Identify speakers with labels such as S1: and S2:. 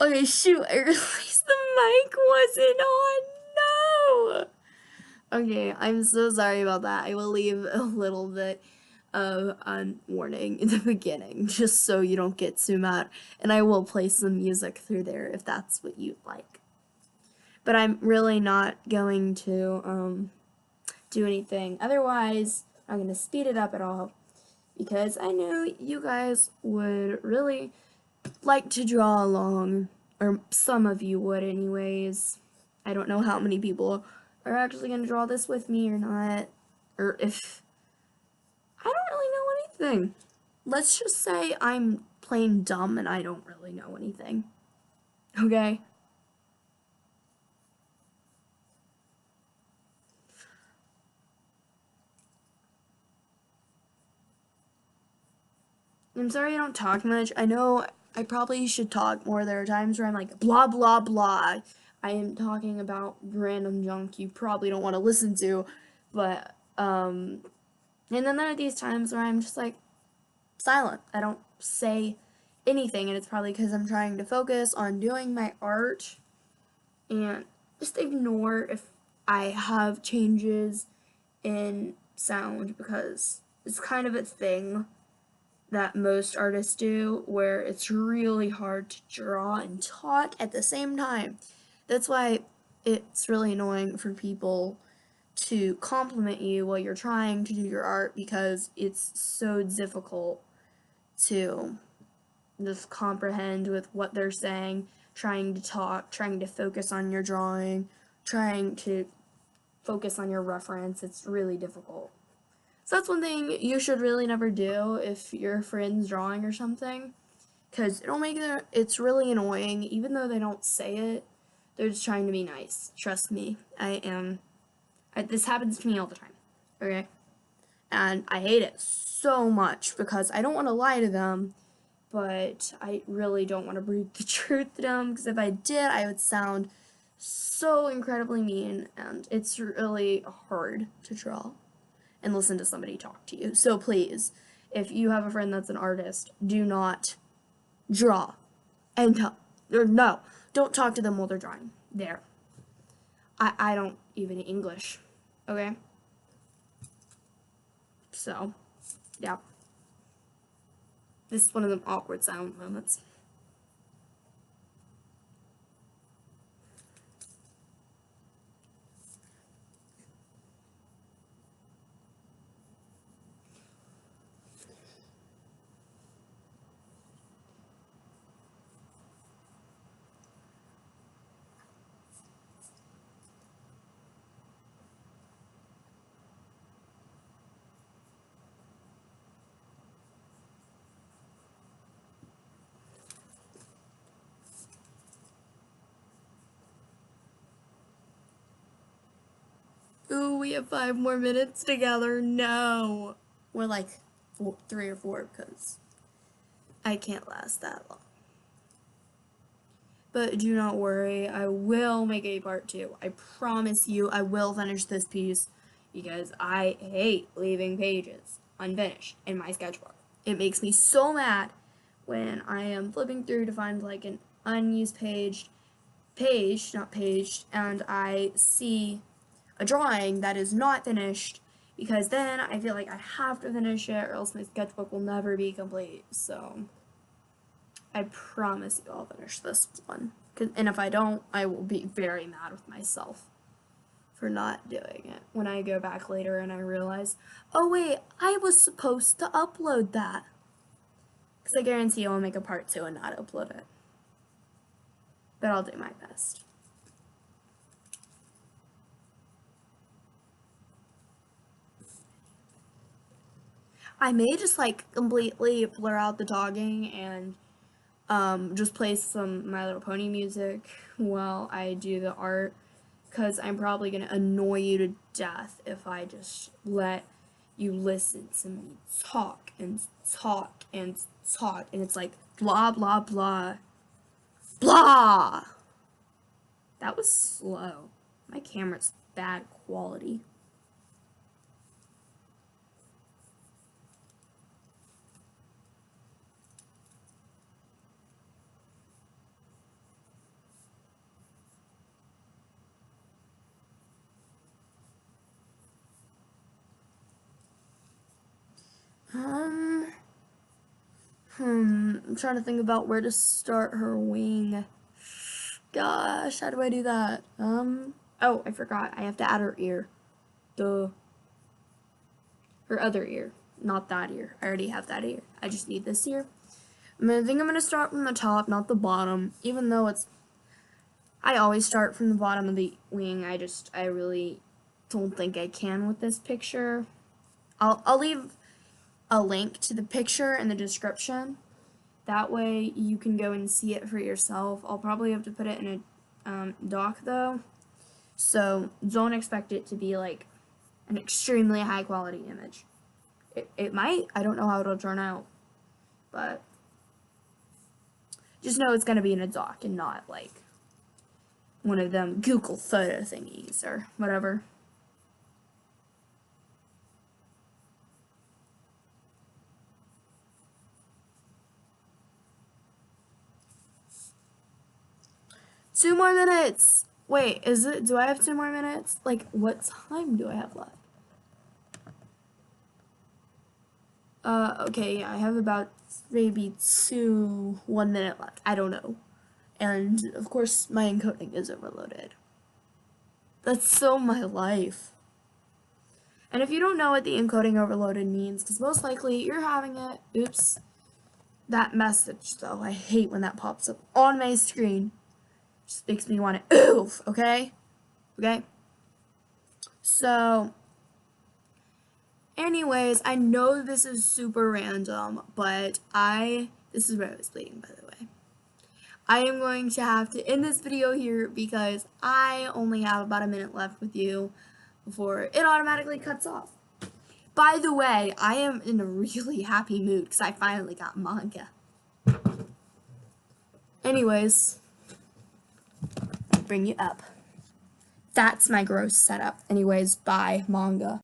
S1: Okay, shoot, I realized the mic wasn't on. No! Okay, I'm so sorry about that. I will leave a little bit of a warning in the beginning, just so you don't get too mad. And I will play some music through there if that's what you'd like. But I'm really not going to do anything. Otherwise, I'm going to speed it up at all because I know you guys would really like to draw along, or some of you would anyways. I don't know how many people are actually going to draw this with me or not, or if I don't really know anything. Let's just say I'm plain dumb and I don't really know anything. Okay? I'm sorry I don't talk much. I know I probably should talk more. There are times where I'm like, blah, blah, blah. I am talking about random junk you probably don't want to listen to, but, and then there are these times where I'm just like, silent. I don't say anything, and it's probably because I'm trying to focus on doing my art and just ignore if I have changes in sound, because it's kind of a thing that most artists do where it's really hard to draw and talk at the same time. That's why it's really annoying for people to compliment you while you're trying to do your art, because it's so difficult to just comprehend with what they're saying, trying to talk, trying to focus on your drawing, trying to focus on your reference. It's really difficult. So that's one thing you should really never do if your friend's drawing or something, because it'll make it's really annoying. Even though they don't say it, they're just trying to be nice. Trust me, this happens to me all the time, okay? And I hate it so much because I don't want to lie to them, but I really don't want to breathe the truth to them, because if I did, I would sound so incredibly mean, and it's really hard to draw and listen to somebody talk to you. So please, if you have a friend that's an artist, do not draw and no, don't talk to them while they're drawing. There. I don't even English, okay? So, yeah. This is one of them awkward silent moments. Ooh, we have 5 more minutes together. No. We're like 3 or 4, because I can't last that long. But do not worry, I will make a part 2. I promise you I will finish this piece, because I hate leaving pages unfinished in my sketchbook. It makes me so mad when I am flipping through to find like an unused not paged, and I see a drawing that is not finished, because then I feel like I have to finish it or else my sketchbook will never be complete. So I promise you I'll finish this one. And if I don't, I will be very mad with myself for not doing it when I go back later and I realize, oh wait, I was supposed to upload that. Because I guarantee I'll make a part 2 and not upload it. But I'll do my best. I may just like completely blur out the talking and just play some My Little Pony music while I do the art, because I'm probably going to annoy you to death if I just let you listen to me talk and talk and talk, and it's like blah blah blah blah. That was slow. My camera's bad quality. I'm trying to think about where to start her wing. Gosh, how do I do that? Oh, I forgot. I have to add her ear. Duh. Her other ear. Not that ear. I already have that ear. I just need this ear. I think I'm going to start from the top, not the bottom. Even though I always start from the bottom of the wing. I really don't think I can with this picture. I'll leave a link to the picture in the description. That way you can go and see it for yourself. I'll probably have to put it in a doc though. So don't expect it to be like an extremely high quality image. It might. I don't know how it'll turn out. But just know it's going to be in a doc and not like one of them Google photo thingies or whatever. Two more minutes! Wait, do I have 2 more minutes? Like, what time do I have left? Okay, yeah, I have about maybe 1 minute left. I don't know. And, of course, my encoding is overloaded. That's so my life. And if you don't know what the encoding overloaded means, because most likely you're having it, oops, that message, though, I hate when that pops up on my screen. Just makes me want to oof, okay? Okay? So, anyways, I know this is super random, but this is where I was bleeding, by the way. I am going to have to end this video here because I only have about a minute left with you before it automatically cuts off. By the way, I am in a really happy mood because I finally got manga. Anyways, bring you up. That's my gross setup. Anyways, bye, manga.